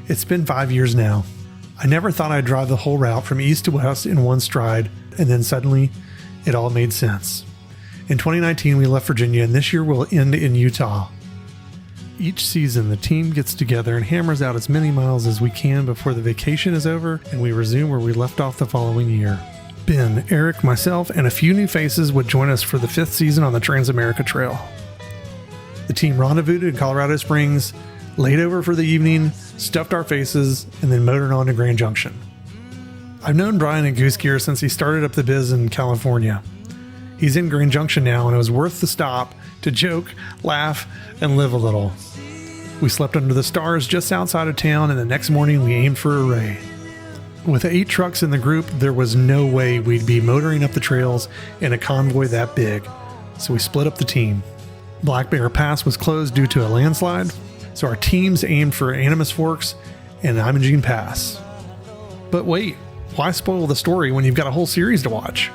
It's been 5 years now. I never thought I'd drive the whole route from east to west in one stride, and then suddenly, it all made sense. In 2019, we left Virginia, and this year will end in Utah. Each season, the team gets together and hammers out as many miles as we can before the vacation is over, and we resume where we left off the following year. Ben, Eric, myself, and a few new faces would join us for the 5th season on the Transamerica Trail. The team rendezvoused in Colorado Springs, laid over for the evening, stuffed our faces, and then motored on to Grand Junction. I've known Brian and Goose Gear since he started up the biz in California. He's in Grand Junction now, and it was worth the stop to joke, laugh, and live a little. We slept under the stars just outside of town, and the next morning we aimed for a ray. With 8 trucks in the group, there was no way we'd be motoring up the trails in a convoy that big, so we split up the team. Black Bear Pass was closed due to a landslide, so our teams aimed for Animas Forks and Imogene Pass. But wait, why spoil the story when you've got a whole series to watch?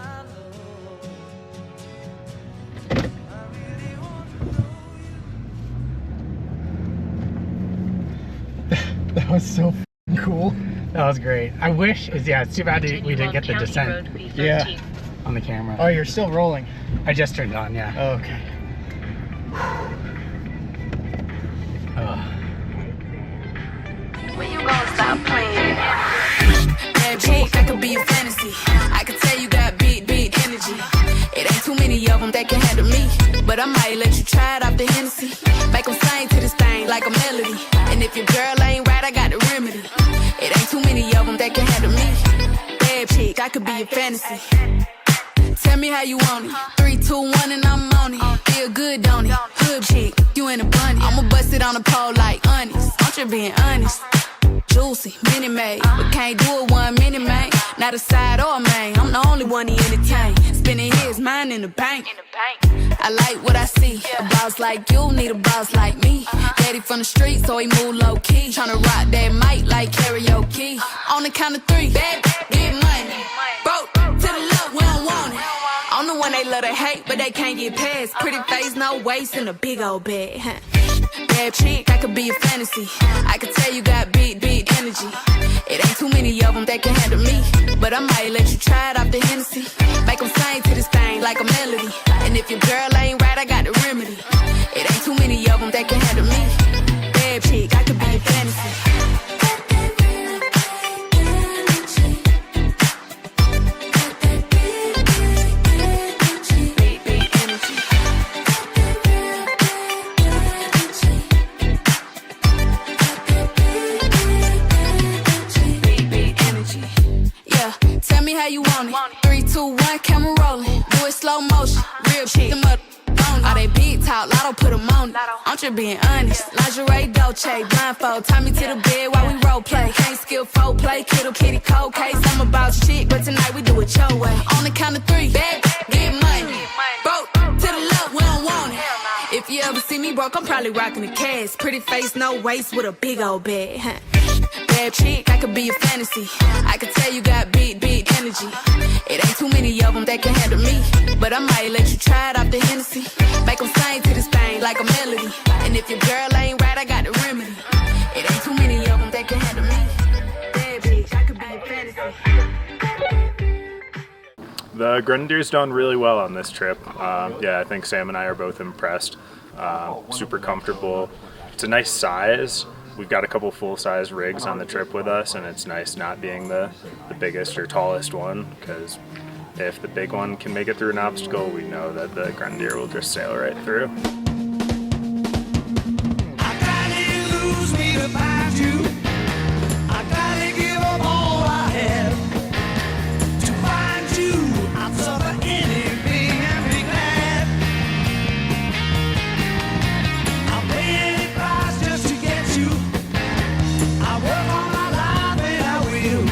That was so cool. That was great. I wish, it's too bad we didn't get the descent. Yeah, on the camera. Oh, you're still rolling. I just turned it on, yeah. Oh, okay. When you gonna stop playing? Bad chick, I could be a fantasy. I could tell you got big energy. It ain't too many of them that can handle me, but I might let you try it off the Hennessy. Make them sing to this thing like a melody. And if your girl ain't right, I got the remedy. It ain't too many of them that can handle me. Bad chick, I could be a fantasy. Tell me how you want it. 3, 2, 1, and I'm on it. Feel good, don't it? Hood chick, you in a bunny. I'ma bust it on the pole like honest. I'm just being honest. Juicy, mini made, but can't do it 1 minute, man. Not a side or a main. I'm the only one he entertain. Spending his mind in the bank. I like what I see. A boss like you need a boss like me. Daddy from the street, so he move low key. Tryna rock that mic like karaoke. On the count of 3, baby, get money. Broke to the left, we don't want it. I'm the one they love to hate, but they can't get past. Pretty face, no waist, and a big old bag. Bad chick, I could be a fantasy. I could tell you got big energy. It ain't too many of them that can handle me, but I might let you try it off the Hennessy. Make them sing to this thing like a melody. And if your girl ain't right, I got the remedy. It ain't too many of them that can handle me. Bad chick, I could be a fantasy. How you want it? 3, 2, 1, camera rolling. Do it slow motion. Real shit. Them up on all they big talk. Lotto put them on it. I'm just being honest. Lingerie, Dolce, blindfold. Tie me to the bed while we role play. Can't skill folk play. Kittle kitty cold case. I'm about shit, but tonight we do it your way. On the count of 3, bad, get money. Broke to the left, we don't want it. If you ever see me broke, I'm probably rocking the cash. Pretty face, no waist, with a big old bag. Bad chick, I could be a fantasy. I could tell you got big energy. It ain't too many of them that can handle me, but I might let you try it off the Hennessy. Make them sing to this thing like a melody. And if your girl ain't right, I got the remedy. It ain't too many of them that can handle me. Bad bitch, I could be a fantasy. The Grenadier's done really well on this trip. Yeah, I think Sam and I are both impressed. Super comfortable. It's a nice size. We've got a couple full-size rigs on the trip with us, and it's nice not being the biggest or tallest one, because if the big one can make it through an obstacle, we know that the Grenadier will just sail right through. I gotta lose me to find you. I gotta give up all I have to find you. I'd suffer anything and be glad. I'll pay any price just to get you. I work all my life and I will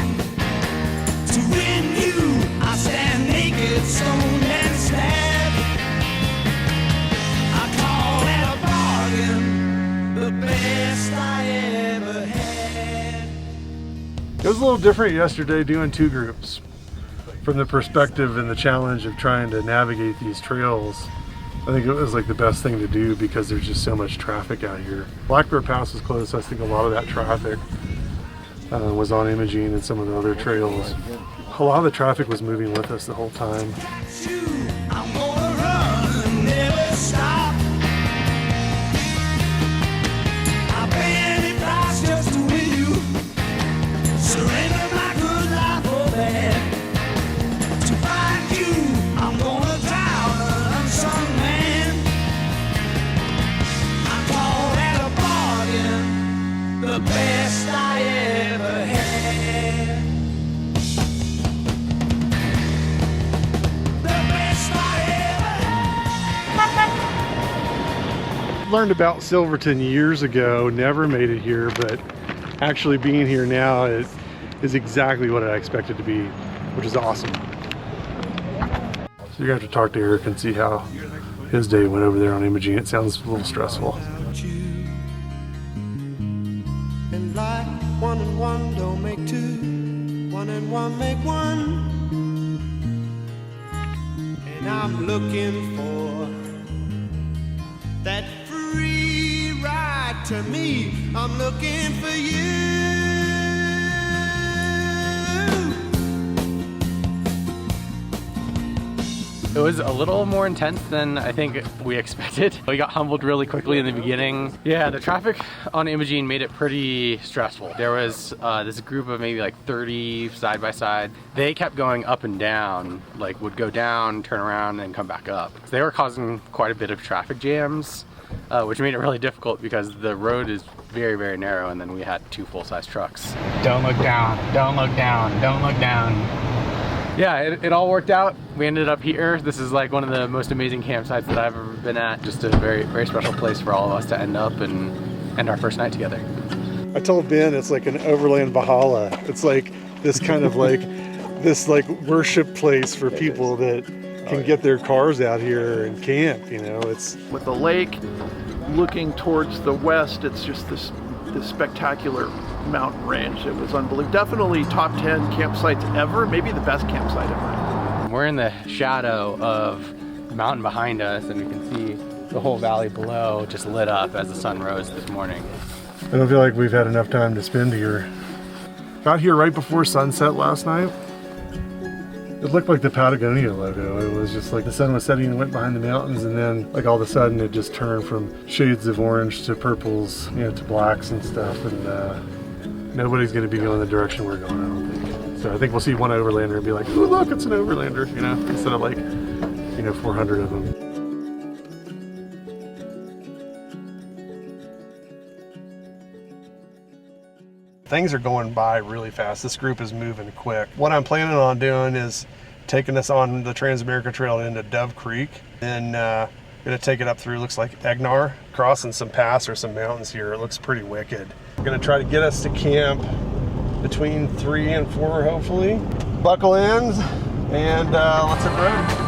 to win you. I stand naked, stoned and stabbed. I call that a bargain, the best I ever had. It was a little different yesterday doing 2 groups. From the perspective and the challenge of trying to navigate these trails, I think it was like the best thing to do because there's just so much traffic out here. Black Bear Pass was closed, so I think a lot of that traffic was on Imogene and some of the other trails. A lot of the traffic was moving with us the whole time. I'm gonna run and never stop. I'll pay any price just to win you. Surrender my good life for bad. To find you, I'm gonna drown an unsung man. I call that a bargain, the best I ever had. The best I ever had. Learned about Silverton years ago, never made it here, but actually being here now is exactly what I expected to be, which is awesome. So you're gonna have to talk to Eric and see how his day went over there on Imogene. It sounds a little stressful. And like 1 and 1 don't make 2, 1 and 1 make 1. And I'm looking for that free ride to me. I'm looking for you. It was a little more intense than I think we expected. We got humbled really quickly in the beginning. Yeah, the traffic on Imogene made it pretty stressful. There was this group of maybe like 30 side by side. They kept going up and down, like would go down, turn around, and come back up. So they were causing quite a bit of traffic jams, which made it really difficult because the road is very, very narrow, and then we had 2 full-size trucks. Don't look down, don't look down, don't look down. Yeah, it all worked out. We ended up here. This is like one of the most amazing campsites that I've ever been at. Just a very, very special place for all of us to end up and end our first night together. I told Ben it's like an Overland Valhalla. It's like this kind of like this like worship place for people that can get their cars out here and camp, you know. It's with the lake looking towards the west, it's just this spectacular mountain range. It was unbelievable. Definitely top 10 campsites ever, maybe the best campsite ever. We're in the shadow of the mountain behind us, and we can see the whole valley below just lit up as the sun rose this morning. I don't feel like we've had enough time to spend here. Got here right before sunset last night. It looked like the Patagonia logo. It was just like the sun was setting and went behind the mountains, and then like all of a sudden it just turned from shades of orange to purples, you know, to blacks and stuff, and nobody's going to be going the direction we're going, I don't think. So I think we'll see one Overlander and be like, oh look, it's an Overlander, you know, instead of like, you know, 400 of them. Things are going by really fast. This group is moving quick. What I'm planning on doing is taking us on the Transamerica Trail into Dove Creek, then gonna take it up through, looks like Egnar, crossing some pass or some mountains here. It looks pretty wicked. We're gonna try to get us to camp between 3 and 4, hopefully. Buckle in and let's hit the road.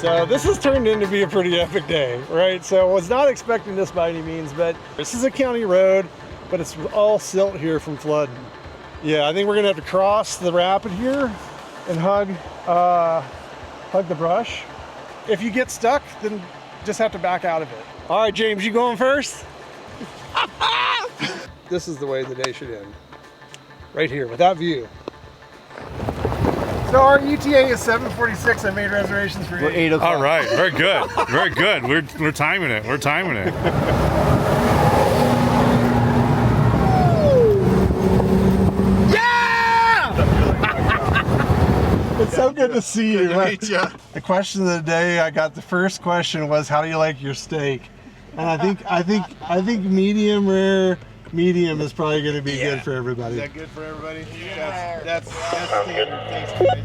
So this has turned into be a pretty epic day, right? So I was not expecting this by any means, but this is a county road, but it's all silt here from flooding. Yeah, I think we're gonna have to cross the rapid here and hug the brush. If you get stuck, then just have to back out of it. All right, James, you going first? This is the way the day should end. Right here, with that view. So our ETA is 7:46. I made reservations for 8 o'clock. All right, very good, very good. We're timing it. We're timing it. It's so good to see you. The question of the day, I got the first question was, how do you like your steak? And I think medium rare, medium is probably going to be good for everybody. Is that good for everybody? Yeah. That's standard. Thanks, guys.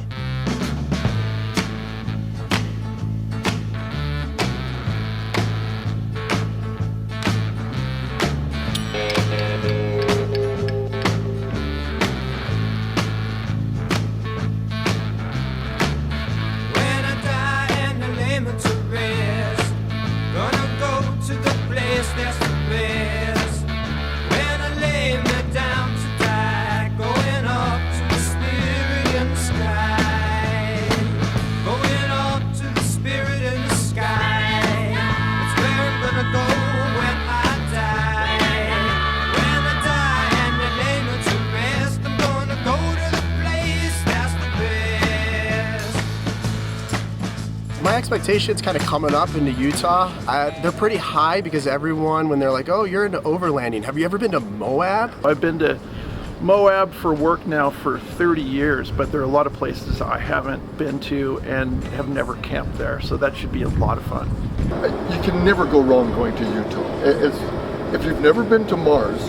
My expectations kind of coming up into Utah, they're pretty high because everyone, when they're like, oh, you're into overlanding, have you ever been to Moab? I've been to Moab for work now for 30 years, but there are a lot of places I haven't been to and have never camped there, so that should be a lot of fun. You can never go wrong going to Utah. If you've never been to Mars,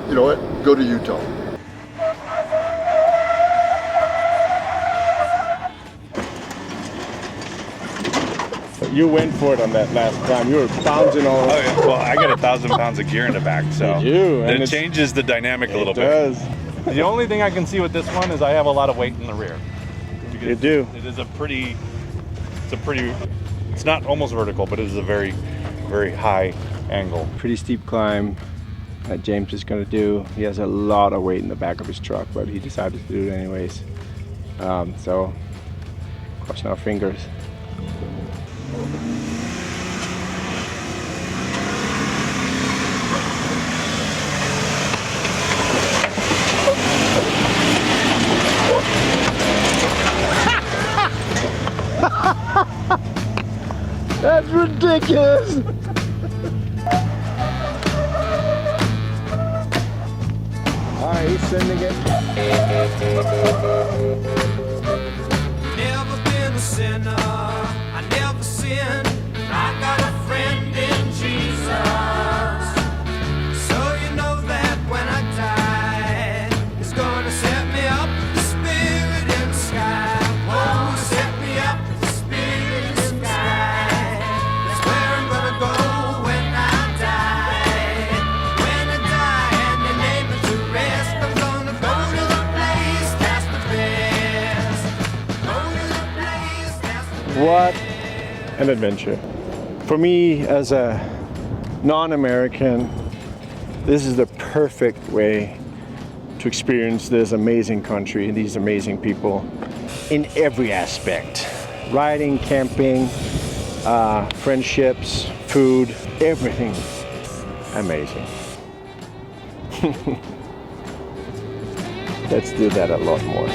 you know what, go to Utah. You went for it on that last climb. You were bouncing all over. Oh, yeah. Well, I got 1,000 pounds of gear in the back, so it changes the dynamic a little bit. It does. The only thing I can see with this one is I have a lot of weight in the rear. You do. It is it's not almost vertical, but it is a very, very high angle. Pretty steep climb that James is going to do. He has a lot of weight in the back of his truck, but he decided to do it anyways. So, crossing our fingers. That's ridiculous. Alright, he's sending it. Never been a sinner, I never sinned. I got a friend in Jesus. So you know that when I die, it's gonna set me up with the Spirit in the sky. Oh, set me up with the Spirit in the sky. That's where I'm gonna go when I die. When I die and they lay me to rest, I'm gonna go to the place that's the best. Go to the place that's the best. What an adventure. For me, as a non-American, this is the perfect way to experience this amazing country and these amazing people in every aspect. Riding, camping, friendships, food, everything amazing. Let's do that a lot more.